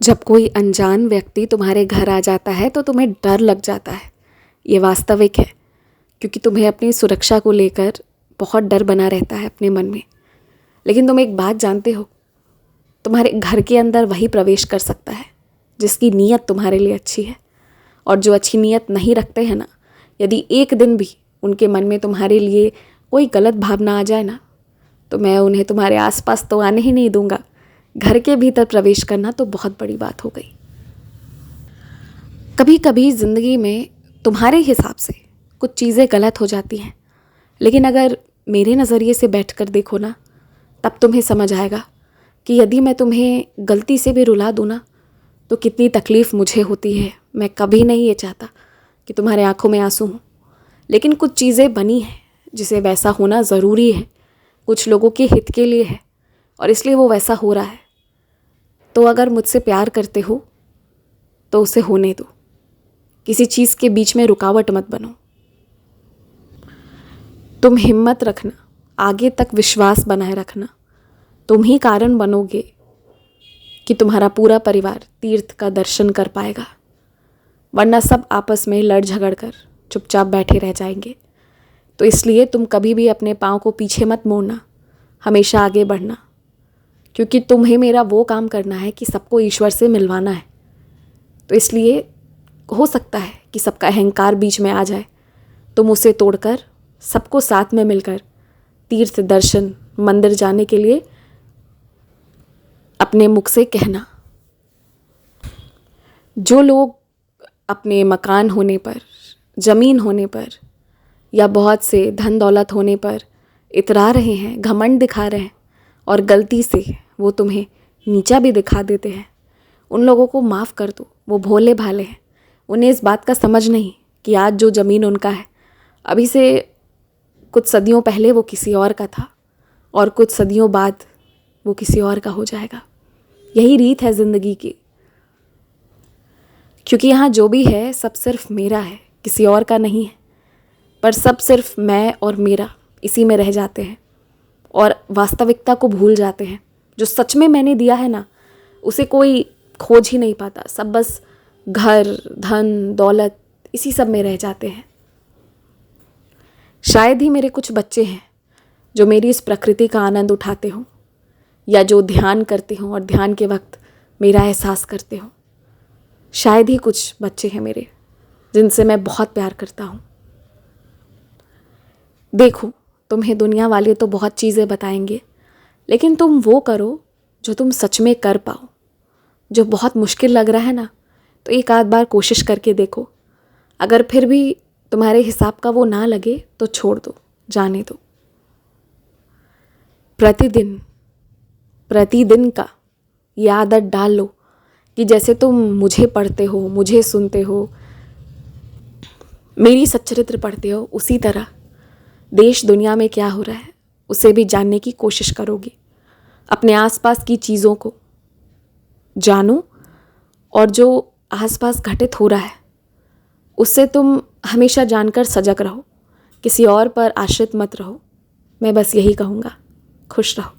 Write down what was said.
जब कोई अनजान व्यक्ति तुम्हारे घर आ जाता है तो तुम्हें डर लग जाता है। ये वास्तविक है, क्योंकि तुम्हें अपनी सुरक्षा को लेकर बहुत डर बना रहता है अपने मन में। लेकिन तुम एक बात जानते हो, तुम्हारे घर के अंदर वही प्रवेश कर सकता है जिसकी नीयत तुम्हारे लिए अच्छी है। और जो अच्छी नीयत नहीं रखते हैं ना, यदि एक दिन भी उनके मन में तुम्हारे लिए कोई गलत भावना आ जाए ना, तो मैं उन्हें तुम्हारे आसपास तो आने ही नहीं दूंगा। घर के भीतर प्रवेश करना तो बहुत बड़ी बात हो गई। कभी कभी ज़िंदगी में तुम्हारे हिसाब से कुछ चीज़ें गलत हो जाती हैं, लेकिन अगर मेरे नज़रिए से बैठकर देखो ना, तब तुम्हें समझ आएगा कि यदि मैं तुम्हें गलती से भी रुला दूँ ना, तो कितनी तकलीफ़ मुझे होती है। मैं कभी नहीं ये चाहता कि तुम्हारे आंखों में आंसू हों, लेकिन कुछ चीज़ें बनी हैं जिसे वैसा होना ज़रूरी है, कुछ लोगों के हित के लिए है और इसलिए वो वैसा हो रहा है। तो अगर मुझसे प्यार करते हो तो उसे होने दो, किसी चीज़ के बीच में रुकावट मत बनो। तुम हिम्मत रखना, आगे तक विश्वास बनाए रखना। तुम ही कारण बनोगे कि तुम्हारा पूरा परिवार तीर्थ का दर्शन कर पाएगा, वरना सब आपस में लड़ झगड़ कर चुपचाप बैठे रह जाएंगे। तो इसलिए तुम कभी भी अपने पाँव को पीछे मत मोड़ना, हमेशा आगे बढ़ना, क्योंकि तुम्हें मेरा वो काम करना है कि सबको ईश्वर से मिलवाना है। तो इसलिए हो सकता है कि सबका अहंकार बीच में आ जाए, तुम उसे तोड़कर सबको साथ में मिलकर तीर्थ दर्शन मंदिर जाने के लिए अपने मुख से कहना। जो लोग अपने मकान होने पर, ज़मीन होने पर या बहुत से धन दौलत होने पर इतरा रहे हैं, घमंड दिखा रहे हैं और गलती से वो तुम्हें नीचा भी दिखा देते हैं, उन लोगों को माफ़ कर दो। वो भोले भाले हैं, उन्हें इस बात का समझ नहीं कि आज जो ज़मीन उनका है, अभी से कुछ सदियों पहले वो किसी और का था और कुछ सदियों बाद वो किसी और का हो जाएगा। यही रीत है ज़िंदगी की, क्योंकि यहाँ जो भी है सब सिर्फ मेरा है, किसी और का नहीं है। पर सब सिर्फ मैं और मेरा इसी में रह जाते हैं और वास्तविकता को भूल जाते हैं। जो सच में मैंने दिया है ना, उसे कोई खोज ही नहीं पाता। सब बस घर, धन, दौलत, इसी सब में रह जाते हैं। शायद ही मेरे कुछ बच्चे हैं जो मेरी इस प्रकृति का आनंद उठाते हों, या जो ध्यान करते हों और ध्यान के वक्त मेरा एहसास करते हों। शायद ही कुछ बच्चे हैं मेरे जिनसे मैं बहुत प्यार करता हूँ। देखो, तुम्हें दुनिया वाले तो बहुत चीज़ें बताएंगे, लेकिन तुम वो करो जो तुम सच में कर पाओ। जो बहुत मुश्किल लग रहा है ना, तो एक आध बार कोशिश करके देखो। अगर फिर भी तुम्हारे हिसाब का वो ना लगे तो छोड़ दो, जाने दो। प्रतिदिन का ये आदत डाल लो कि जैसे तुम मुझे पढ़ते हो, मुझे सुनते हो, मेरी सच्चरित्र पढ़ते हो, उसी तरह देश दुनिया में क्या हो रहा है उसे भी जानने की कोशिश करोगे। अपने आसपास की चीज़ों को जानो और जो आसपास घटित हो रहा है उससे तुम हमेशा जानकर सजग रहो, किसी और पर आश्रित मत रहो। मैं बस यही कहूँगा, खुश रहो।